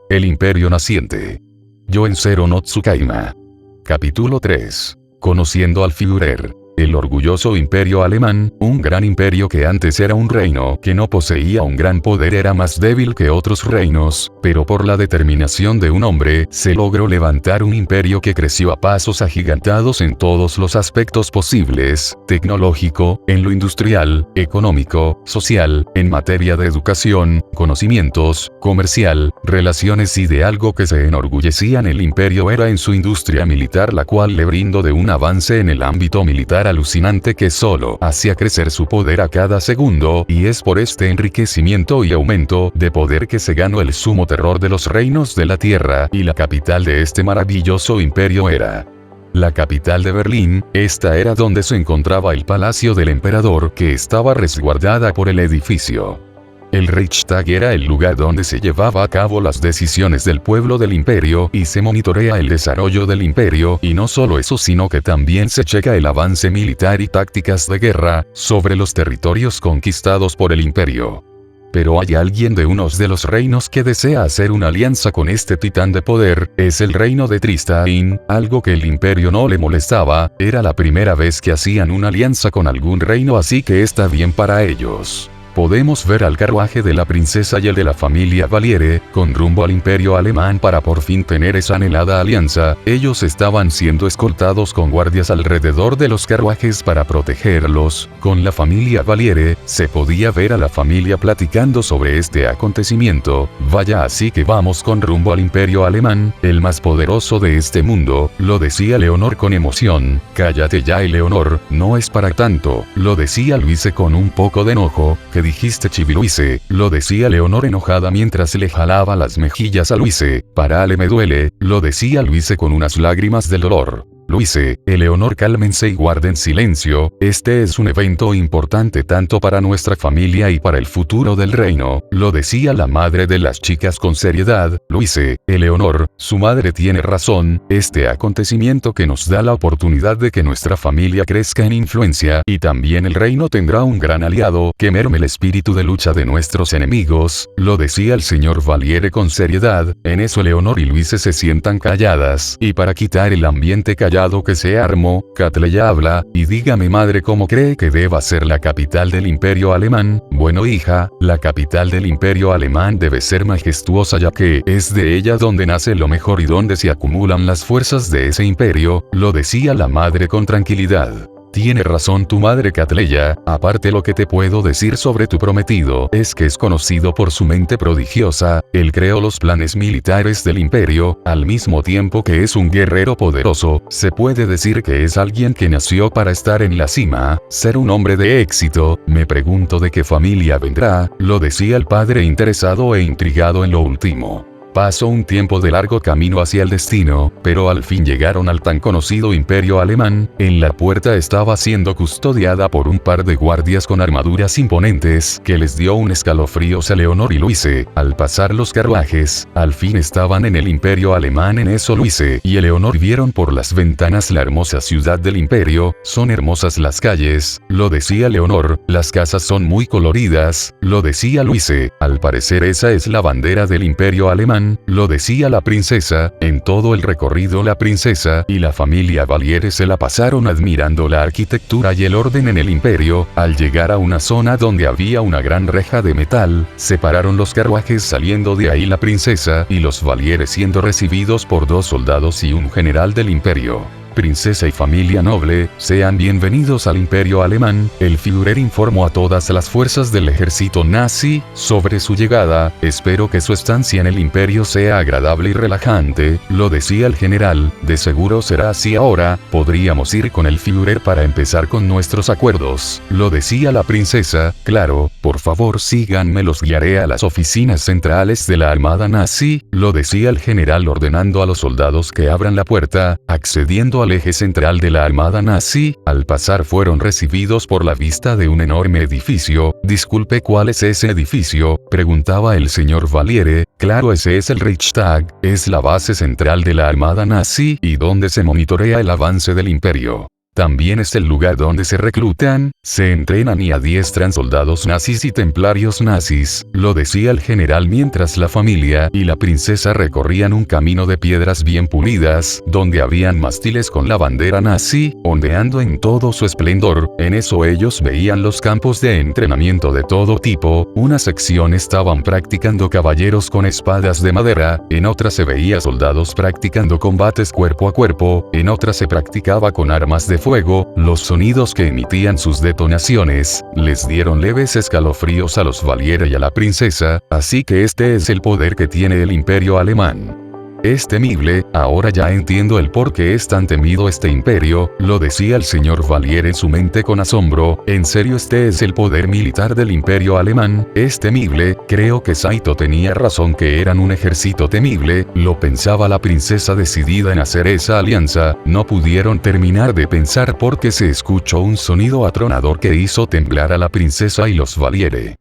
El Imperio Naciente. Yoen Zero no Tsukaima. Capítulo 3. Conociendo al Führer. El orgulloso imperio alemán, un gran imperio que antes era un reino que no poseía un gran poder, era más débil que otros reinos, pero por la determinación de un hombre, se logró levantar un imperio que creció a pasos agigantados en todos los aspectos posibles, tecnológico, en lo industrial, económico, social, en materia de educación, conocimientos, comercial, relaciones, y de algo que se enorgullecían el imperio era en su industria militar, la cual le brindó de un avance en el ámbito militar alucinante que solo hacía crecer su poder a cada segundo, y es por este enriquecimiento y aumento de poder que se ganó el sumo terror de los reinos de la tierra, y la capital de este maravilloso imperio era la capital de Berlín. Esta era donde se encontraba el palacio del emperador, que estaba resguardada por el edificio. El Reichstag era el lugar donde se llevaba a cabo las decisiones del pueblo del imperio, y se monitorea el desarrollo del imperio, y no solo eso, sino que también se checa el avance militar y tácticas de guerra sobre los territorios conquistados por el imperio. Pero hay alguien de unos de los reinos que desea hacer una alianza con este titán de poder, es el reino de Tristein, algo que el imperio no le molestaba, era la primera vez que hacían una alianza con algún reino, así que está bien para ellos. Podemos ver al carruaje de la princesa y el de la familia Valiere, con rumbo al imperio alemán para por fin tener esa anhelada alianza. Ellos estaban siendo escoltados con guardias alrededor de los carruajes para protegerlos. Con la familia Valiere, se podía ver a la familia platicando sobre este acontecimiento. Vaya, así que vamos con rumbo al imperio alemán, el más poderoso de este mundo, lo decía Leonor con emoción. Cállate ya, Eleonor, no es para tanto, lo decía Luise con un poco de enojo. ¿Qué dijiste, Chibi Luise? Lo decía Leonor enojada mientras le jalaba las mejillas a Luise. Parale, me duele, lo decía Luise con unas lágrimas de dolor. Luise, Eleonor, cálmense y guarden silencio, este es un evento importante tanto para nuestra familia y para el futuro del reino, lo decía la madre de las chicas con seriedad. Luise, Eleonor, su madre tiene razón, este acontecimiento que nos da la oportunidad de que nuestra familia crezca en influencia, y también el reino tendrá un gran aliado, que merme el espíritu de lucha de nuestros enemigos, lo decía el señor Valiere con seriedad. En eso Eleonor y Luise se sientan calladas, y para quitar el ambiente callado que se armó, Katleya habla, y dígame, madre, ¿cómo cree que deba ser la capital del imperio alemán? Bueno, hija, la capital del imperio alemán debe ser majestuosa, ya que es de ella donde nace lo mejor y donde se acumulan las fuerzas de ese imperio, lo decía la madre con tranquilidad. Tiene razón tu madre, Katleya, aparte lo que te puedo decir sobre tu prometido es que es conocido por su mente prodigiosa, él creó los planes militares del imperio, al mismo tiempo que es un guerrero poderoso, se puede decir que es alguien que nació para estar en la cima, ser un hombre de éxito. Me pregunto de qué familia vendrá, lo decía el padre interesado e intrigado en lo último. Pasó un tiempo de largo camino hacia el destino, pero al fin llegaron al tan conocido imperio alemán. En la puerta estaba siendo custodiada por un par de guardias con armaduras imponentes, que les dio un escalofrío a Leonor y Luise. Al pasar los carruajes, al fin estaban en el imperio alemán. En eso Luise y Eleonor vieron por las ventanas la hermosa ciudad del imperio. Son hermosas las calles, lo decía Leonor, las casas son muy coloridas, lo decía Luise. Al parecer esa es la bandera del imperio alemán, lo decía la princesa. En todo el recorrido la princesa y la familia Valiere se la pasaron admirando la arquitectura y el orden en el imperio. Al llegar a una zona donde había una gran reja de metal, separaron los carruajes, saliendo de ahí la princesa y los Valiere siendo recibidos por 2 soldados y un general del imperio. Princesa y familia noble, sean bienvenidos al imperio alemán. El Führer informó a todas las fuerzas del ejército nazi sobre su llegada. Espero que su estancia en el imperio sea agradable y relajante, lo decía el general. De seguro será así. Ahora podríamos ir con el Führer para empezar con nuestros acuerdos, lo decía la princesa. Claro, por favor síganme, los guiaré a las oficinas centrales de la armada nazi, lo decía el general, ordenando a los soldados que abran la puerta. Accediendo al eje central de la armada nazi, al pasar fueron recibidos por la vista de un enorme edificio. Disculpe, ¿cuál es ese edificio?, preguntaba el señor Valiere. Claro, ese es el Reichstag, es la base central de la armada nazi y donde se monitorea el avance del imperio. También es el lugar donde se reclutan, se entrenan y adiestran soldados nazis y templarios nazis, lo decía el general mientras la familia y la princesa recorrían un camino de piedras bien pulidas, donde habían mástiles con la bandera nazi, ondeando en todo su esplendor. En eso ellos veían los campos de entrenamiento de todo tipo, una sección estaban practicando caballeros con espadas de madera, en otra se veía soldados practicando combates cuerpo a cuerpo, en otra se practicaba con armas de fuego. Los sonidos que emitían sus detonaciones les dieron leves escalofríos a los Valiere y a la princesa, así que este es el poder que tiene el imperio alemán. Es temible, ahora ya entiendo el por qué es tan temido este imperio, lo decía el señor Valiere en su mente con asombro. En serio, este es el poder militar del imperio alemán, es temible. Creo que Saito tenía razón, que eran un ejército temible, lo pensaba la princesa decidida en hacer esa alianza. No pudieron terminar de pensar porque se escuchó un sonido atronador que hizo temblar a la princesa y los Valiere.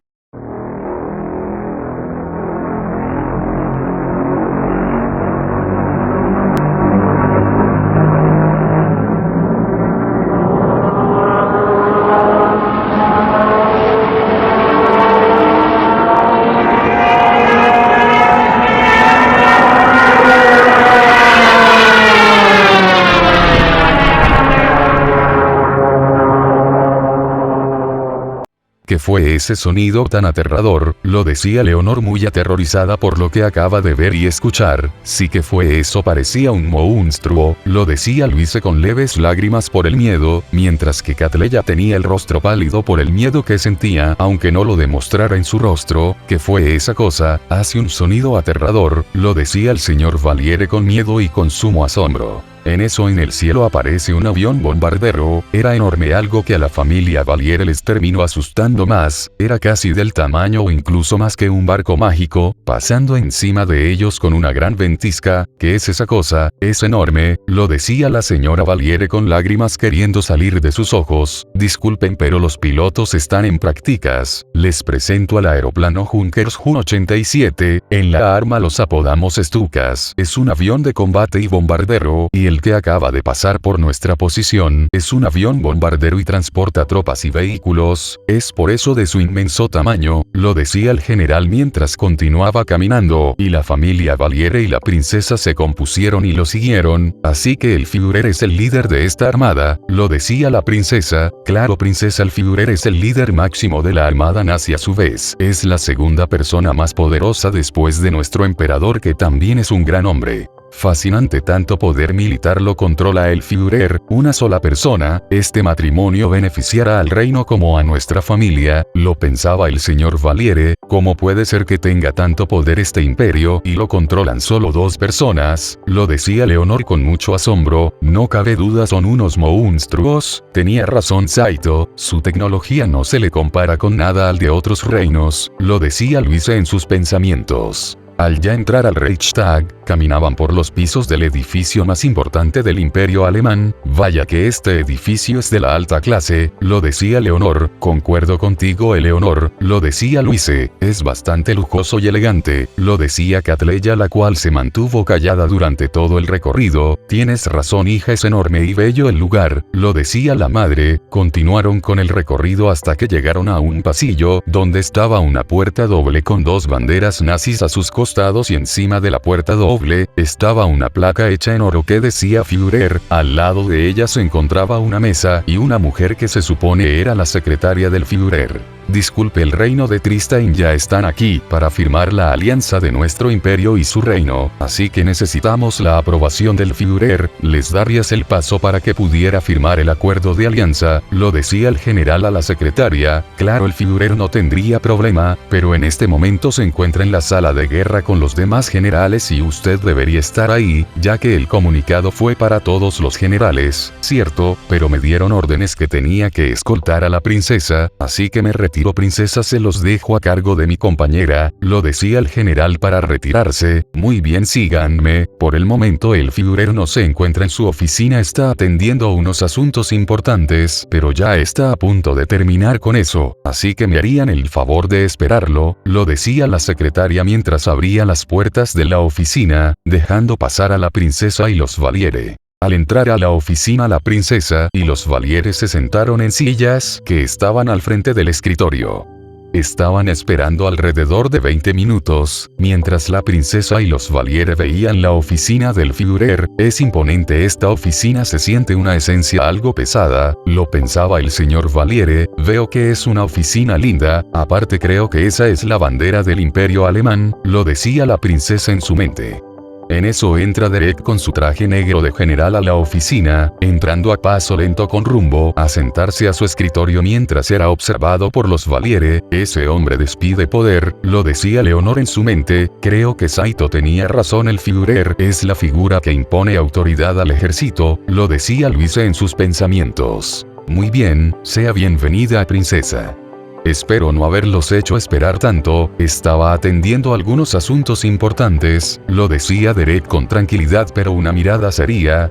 ¿Qué fue ese sonido tan aterrador? Lo decía Leonor muy aterrorizada por lo que acaba de ver y escuchar. Sí que fue eso, parecía un monstruo, lo decía Luise con leves lágrimas por el miedo, mientras que Katleya tenía el rostro pálido por el miedo que sentía, aunque no lo demostrara en su rostro. ¿Qué fue esa cosa? Hace un sonido aterrador, lo decía el señor Valiere con miedo y con sumo asombro. En eso en el cielo aparece un avión bombardero, era enorme, algo que a la familia Valiere les terminó asustando más, era casi del tamaño o incluso más que un barco mágico, pasando encima de ellos con una gran ventisca. ¿Qué es esa cosa? Es enorme, lo decía la señora Valiere con lágrimas queriendo salir de sus ojos. Disculpen, pero los pilotos están en prácticas. Les presento al aeroplano Junkers Jun-87, en la arma los apodamos Stukas. Es un avión de combate y bombardero, y el que acaba de pasar por nuestra posición es un avión bombardero y transporta tropas y vehículos, es por eso de su inmenso tamaño, lo decía el general mientras continuaba caminando, y la familia Valiere y la princesa se compusieron y lo siguieron. Así que el Führer es el líder de esta armada, lo decía la princesa. Claro, princesa, el Führer es el líder máximo de la armada nazi, a su vez es la segunda persona más poderosa después de nuestro emperador, que también es un gran hombre. Fascinante, tanto poder militar lo controla el Führer, una sola persona. Este matrimonio beneficiará al reino como a nuestra familia, lo pensaba el señor Valiere. ¿Cómo puede ser que tenga tanto poder este imperio y lo controlan solo dos personas? Lo decía Leonor con mucho asombro. No cabe duda, son unos monstruos. Tenía razón Saito, su tecnología no se le compara con nada al de otros reinos, lo decía Luise en sus pensamientos. Al ya entrar al Reichstag, caminaban por los pisos del edificio más importante del imperio alemán. Vaya que este edificio es de la alta clase, lo decía Leonor. Concuerdo contigo, Eleonor, lo decía Luise, es bastante lujoso y elegante, lo decía Katleya, la cual se mantuvo callada durante todo el recorrido. Tienes razón, hija, es enorme y bello el lugar, lo decía la madre. Continuaron con el recorrido hasta que llegaron a un pasillo, donde estaba una puerta doble con dos banderas nazis a sus costados, y encima de la puerta doble estaba una placa hecha en oro que decía Führer. Al lado de ella se encontraba una mesa y una mujer que se supone era la secretaria del Führer. Disculpe, el reino de Tristein ya están aquí para firmar la alianza de nuestro imperio y su reino, así que necesitamos la aprobación del Führer. Les darías el paso para que pudiera firmar el acuerdo de alianza, lo decía el general a la secretaria. Claro, el Führer no tendría problema, pero en este momento se encuentra en la sala de guerra con los demás generales y usted debería estar ahí, ya que el comunicado fue para todos los generales. Cierto, pero me dieron órdenes que tenía que escoltar a la princesa, así que me retiro, princesa, se los dejo a cargo de mi compañera, lo decía el general para retirarse. Muy bien, síganme. Por el momento el Führer no se encuentra en su oficina, está atendiendo unos asuntos importantes, pero ya está a punto de terminar con eso, así que me harían el favor de esperarlo, lo decía la secretaria mientras abría las puertas de la oficina, dejando pasar a la princesa y los Valiere. Al entrar a la oficina, la princesa y los Valieres se sentaron en sillas que estaban al frente del escritorio. Estaban esperando alrededor de 20 minutos, mientras la princesa y los Valiere veían la oficina del Führer. Es imponente esta oficina, se siente una esencia algo pesada, lo pensaba el señor Valiere. Veo que es una oficina linda, aparte creo que esa es la bandera del Imperio Alemán, lo decía la princesa en su mente. En eso entra Derek con su traje negro de general a la oficina, entrando a paso lento con rumbo a sentarse a su escritorio mientras era observado por los Valiere. Ese hombre despide poder, lo decía Leonor en su mente. Creo que Saito tenía razón, el Führer es la figura que impone autoridad al ejército, lo decía Luise en sus pensamientos. Muy bien, sea bienvenida, princesa. Espero no haberlos hecho esperar tanto, estaba atendiendo algunos asuntos importantes, lo decía Derek con tranquilidad pero una mirada seria.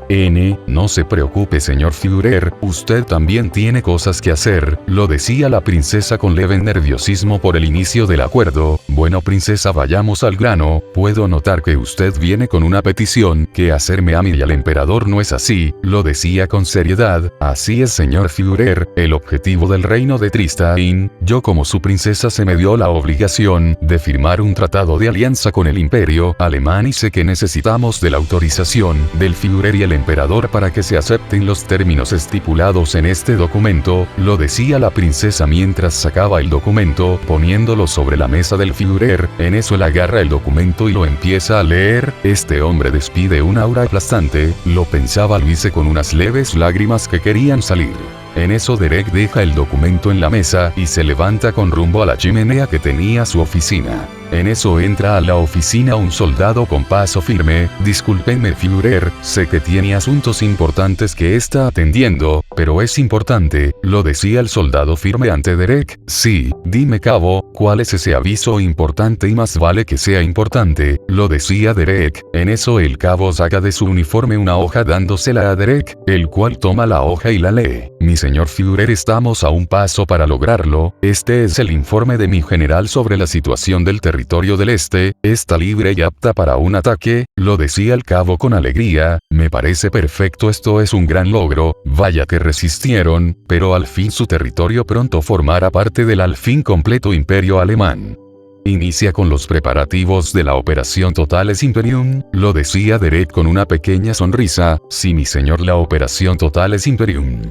No se preocupe, señor Führer, usted también tiene cosas que hacer, lo decía la princesa con leve nerviosismo por el inicio del acuerdo. Bueno, princesa, vayamos al grano. Puedo notar que usted viene con una petición que hacerme a mí y al emperador, ¿no es así? Lo decía con seriedad. Así es, señor Führer, el objetivo del reino de Tristein. Yo como su princesa se me dio la obligación de firmar un tratado de alianza con el Imperio Alemán y sé que necesitamos de la autorización del Führer y el emperador para que se acepten los términos estipulados en este documento, lo decía la princesa mientras sacaba el documento, poniéndolo sobre la mesa del Führer. En eso él agarra el documento y lo empieza a leer. Este hombre despide un aura aplastante, lo pensaba Luise con unas leves lágrimas que querían salir. En eso Derek deja el documento en la mesa y se levanta con rumbo a la chimenea que tenía su oficina. En eso entra a la oficina un soldado con paso firme. Discúlpeme, Führer, sé que tiene asuntos importantes que está atendiendo, pero es importante, lo decía el soldado firme ante Derek. Sí, dime, cabo, ¿cuál es ese aviso importante? Y más vale que sea importante, lo decía Derek. En eso el cabo saca de su uniforme una hoja dándosela a Derek, el cual toma la hoja y la lee. Mi señor Führer, estamos a un paso para lograrlo. Este es el informe de mi general sobre la situación del territorio del este. Está libre y apta para un ataque, lo decía el cabo con alegría. Me parece perfecto, esto es un gran logro. Vaya que resistieron, pero al fin su territorio pronto formará parte del al fin completo Imperio Alemán. Inicia con los preparativos de la Operación Totales Imperium, lo decía Derek con una pequeña sonrisa. Sí, mi señor, la Operación Totales Imperium.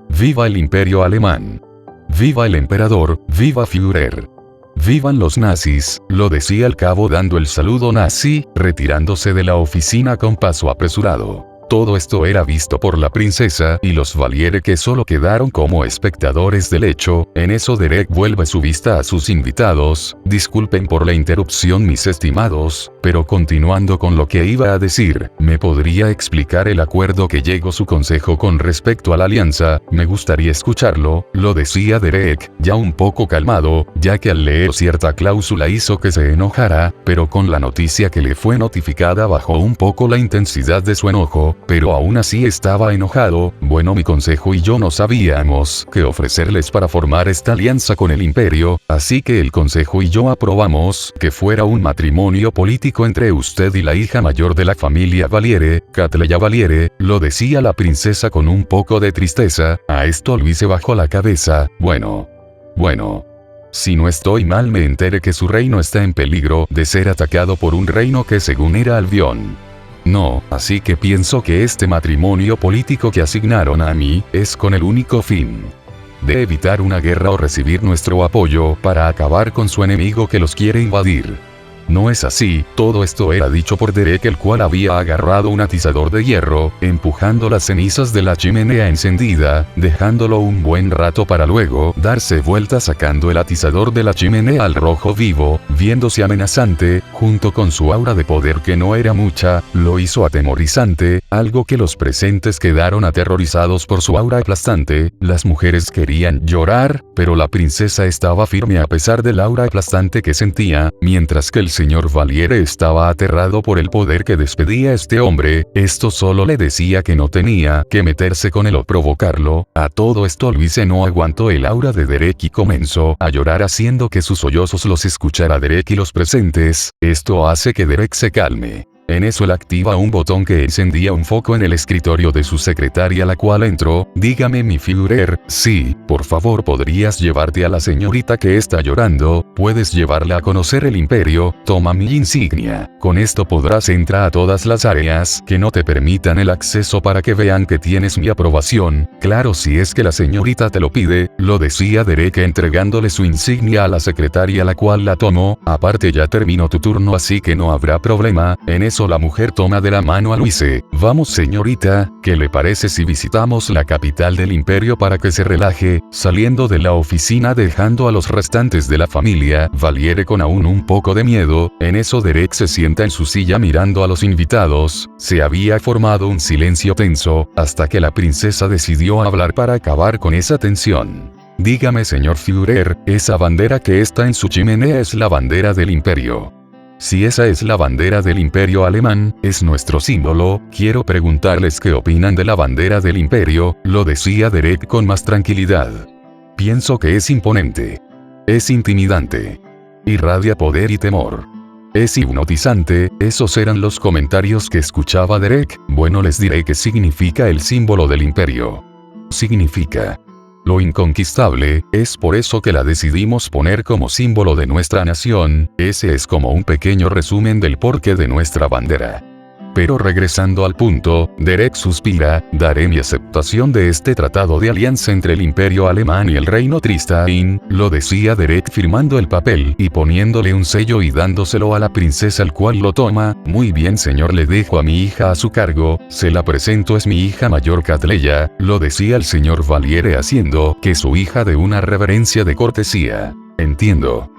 ¡Viva el Imperio Alemán! ¡Viva el emperador! ¡Viva Führer! ¡Vivan los nazis!, lo decía el cabo dando el saludo nazi, retirándose de la oficina con paso apresurado. Todo esto era visto por la princesa y los Valiere, que solo quedaron como espectadores del hecho. En eso Derek vuelve su vista a sus invitados. Disculpen por la interrupción, mis estimados, pero continuando con lo que iba a decir, ¿me podría explicar el acuerdo que llegó su consejo con respecto a la alianza? Me gustaría escucharlo, lo decía Derek, ya un poco calmado, ya que al leer cierta cláusula hizo que se enojara, pero con la noticia que le fue notificada bajó un poco la intensidad de su enojo. Pero aún así estaba enojado. Bueno, mi consejo y yo no sabíamos qué ofrecerles para formar esta alianza con el imperio, así que el consejo y yo aprobamos que fuera un matrimonio político entre usted y la hija mayor de la familia Valiere, Katleya Valiere, lo decía la princesa con un poco de tristeza. A esto Luise bajó la cabeza. Bueno. Si no estoy mal, me enteré que su reino está en peligro de ser atacado por un reino que según era Albion. No, así que pienso que este matrimonio político que asignaron a mí es con el único fin de evitar una guerra o recibir nuestro apoyo para acabar con su enemigo que los quiere invadir. No es así. Todo esto era dicho por Derek, el cual había agarrado un atizador de hierro, empujando las cenizas de la chimenea encendida, dejándolo un buen rato para luego darse vuelta sacando el atizador de la chimenea al rojo vivo, viéndose amenazante, junto con su aura de poder que no era mucha, lo hizo atemorizante, algo que los presentes quedaron aterrorizados por su aura aplastante. Las mujeres querían llorar, pero la princesa estaba firme a pesar del aura aplastante que sentía, mientras que el señor Valiere estaba aterrado por el poder que despedía este hombre. Esto solo le decía que no tenía que meterse con él o provocarlo. A todo esto Luise no aguantó el aura de Derek y comenzó a llorar, haciendo que sus sollozos los escuchara Derek y los presentes. Esto hace que Derek se calme. En eso él activa un botón que encendía un foco en el escritorio de su secretaria, la cual entró. Dígame, mi Führer. Sí, por favor, podrías llevarte a la señorita que está llorando, puedes llevarla a conocer el imperio, toma mi insignia. Con esto podrás entrar a todas las áreas que no te permitan el acceso para que vean que tienes mi aprobación, claro, si es que la señorita te lo pide, lo decía Derek entregándole su insignia a la secretaria, la cual la tomó. Aparte, ya terminó tu turno, así que no habrá problema. En eso la mujer toma de la mano a Louise. Vamos, señorita, ¿qué le parece si visitamos la capital del imperio para que se relaje? Saliendo de la oficina, dejando a los restantes de la familia Valiere con aún un poco de miedo. En eso Derek se sienta en su silla mirando a los invitados. Se había formado un silencio tenso, hasta que la princesa decidió hablar para acabar con esa tensión. Dígame, señor Führer, esa bandera que está en su chimenea es la bandera del imperio. Si esa es la bandera del imperio alemán, es nuestro símbolo, quiero preguntarles qué opinan de la bandera del imperio, lo decía Derek con más tranquilidad. Pienso que es imponente. Es intimidante. Irradia poder y temor. Es hipnotizante. Esos eran los comentarios que escuchaba Derek. Bueno, les diré qué significa el símbolo del imperio. Significa lo inconquistable, es por eso que la decidimos poner como símbolo de nuestra nación. Ese es como un pequeño resumen del porqué de nuestra bandera. Pero regresando al punto, Derek suspira, daré mi aceptación de este tratado de alianza entre el imperio alemán y el reino Tristein, lo decía Derek firmando el papel y poniéndole un sello y dándoselo a la princesa, el cual lo toma. Muy bien, señor, le dejo a mi hija a su cargo, se la presento, es mi hija mayor Catleya, lo decía el señor Valiere haciendo que su hija de una reverencia de cortesía. Entiendo.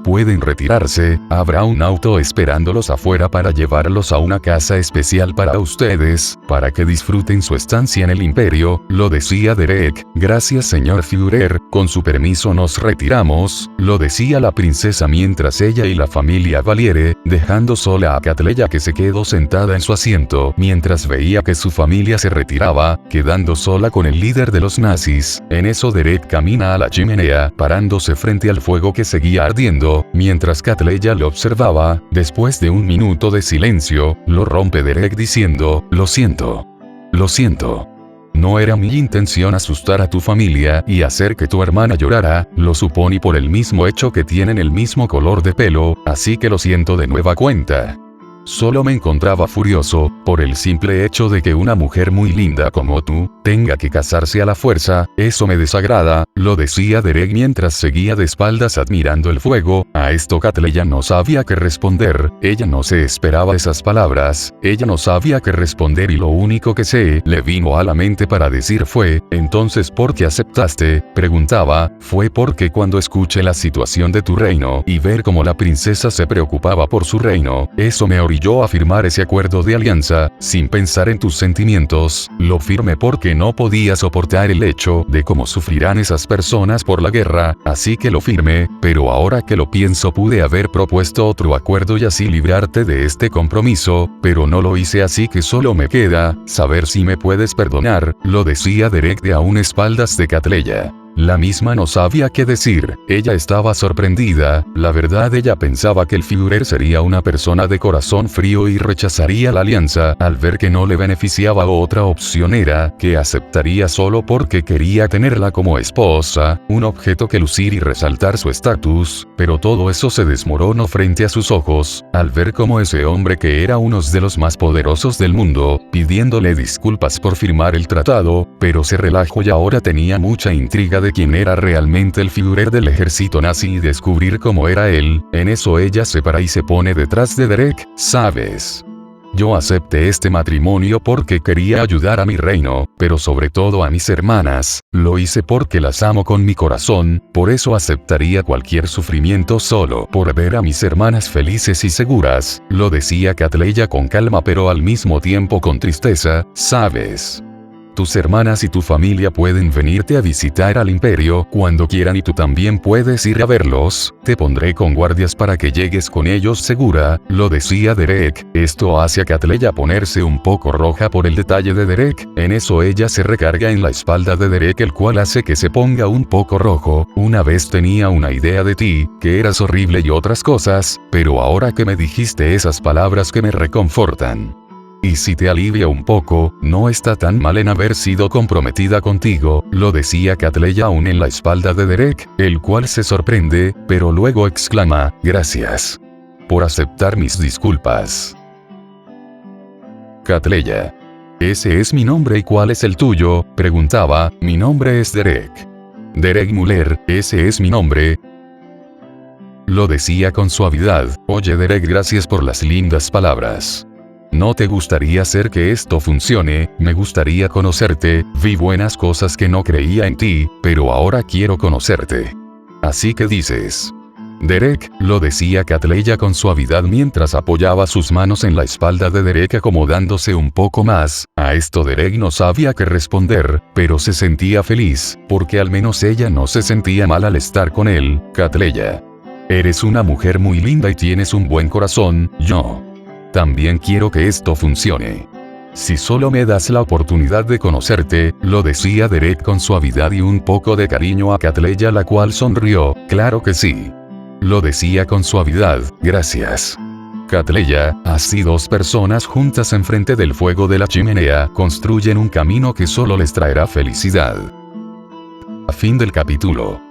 Pueden retirarse, habrá un auto esperándolos afuera para llevarlos a una casa especial para ustedes, para que disfruten su estancia en el imperio, lo decía Derek. Gracias, señor Führer, con su permiso nos retiramos, lo decía la princesa mientras ella y la familia Valiere, dejando sola a Catleya, que se quedó sentada en su asiento mientras veía que su familia se retiraba, quedando sola con el líder de los nazis. En eso Derek camina a la chimenea, parándose frente al fuego que seguía ardiendo. Mientras Catleya lo observaba, después de un minuto de silencio, lo rompe Derek diciendo, lo siento. Lo siento. No era mi intención asustar a tu familia y hacer que tu hermana llorara, lo suponí por el mismo hecho que tienen el mismo color de pelo, así que lo siento de nueva cuenta. Solo me encontraba furioso, por el simple hecho de que una mujer muy linda como tú, tenga que casarse a la fuerza, eso me desagrada, lo decía Derek mientras seguía de espaldas admirando el fuego. A esto Catleya no sabía qué responder, ella no se esperaba esas palabras, ella no sabía qué responder y lo único que le vino a la mente para decir fue, entonces ¿por qué aceptaste? Preguntaba, fue porque cuando escuché la situación de tu reino y ver cómo la princesa se preocupaba por su reino, eso me orilló a firmar ese acuerdo de alianza, sin pensar en tus sentimientos, lo firmé porque no podía soportar el hecho de cómo sufrirán esas personas por la guerra, así que lo firmé, pero ahora que lo pienso pude haber propuesto otro acuerdo y así librarte de este compromiso, pero no lo hice, así que solo me queda saber si me puedes perdonar, lo decía Derek de aún espaldas de Catleya. La misma no sabía qué decir, ella estaba sorprendida, la verdad ella pensaba que el Führer sería una persona de corazón frío y rechazaría la alianza, al ver que no le beneficiaba. Otra opción era que aceptaría solo porque quería tenerla como esposa, un objeto que lucir y resaltar su estatus, pero todo eso se desmoronó frente a sus ojos, al ver cómo ese hombre que era uno de los más poderosos del mundo, pidiéndole disculpas por firmar el tratado, pero se relajó y ahora tenía mucha intriga de quién era realmente el Führer del ejército nazi y descubrir cómo era él. En eso ella se para y se pone detrás de Derek. ¿Sabes? Yo acepté este matrimonio porque quería ayudar a mi reino, pero sobre todo a mis hermanas, lo hice porque las amo con mi corazón, por eso aceptaría cualquier sufrimiento solo por ver a mis hermanas felices y seguras, lo decía Catleya con calma pero al mismo tiempo con tristeza. ¿Sabes? Tus hermanas y tu familia pueden venirte a visitar al imperio cuando quieran y tú también puedes ir a verlos, te pondré con guardias para que llegues con ellos segura, lo decía Derek. Esto hace a Catleya ponerse un poco roja por el detalle de Derek. En eso ella se recarga en la espalda de Derek, el cual hace que se ponga un poco rojo. Una vez tenía una idea de ti, que eras horrible y otras cosas, pero ahora que me dijiste esas palabras que me reconfortan. Y si te alivia un poco, no está tan mal en haber sido comprometida contigo, lo decía Catleya aún en la espalda de Derek, el cual se sorprende, pero luego exclama, gracias por aceptar mis disculpas. Catleya. ¿Ese es mi nombre y cuál es el tuyo? Preguntaba. Mi nombre es Derek. Derek Muller, ese es mi nombre. Lo decía con suavidad. Oye Derek, gracias por las lindas palabras. ¿No te gustaría hacer que esto funcione? Me gustaría conocerte, vi buenas cosas que no creía en ti, pero ahora quiero conocerte. Así que dices. Derek, lo decía Catleya con suavidad mientras apoyaba sus manos en la espalda de Derek acomodándose un poco más. A esto Derek no sabía qué responder, pero se sentía feliz, porque al menos ella no se sentía mal al estar con él. Catleya. Eres una mujer muy linda y tienes un buen corazón, yo también quiero que esto funcione. Si solo me das la oportunidad de conocerte, lo decía Derek con suavidad y un poco de cariño a Catleya, la cual sonrió. Claro que sí. Lo decía con suavidad, gracias. Catleya, así dos personas juntas enfrente del fuego de la chimenea construyen un camino que solo les traerá felicidad. Fin del capítulo.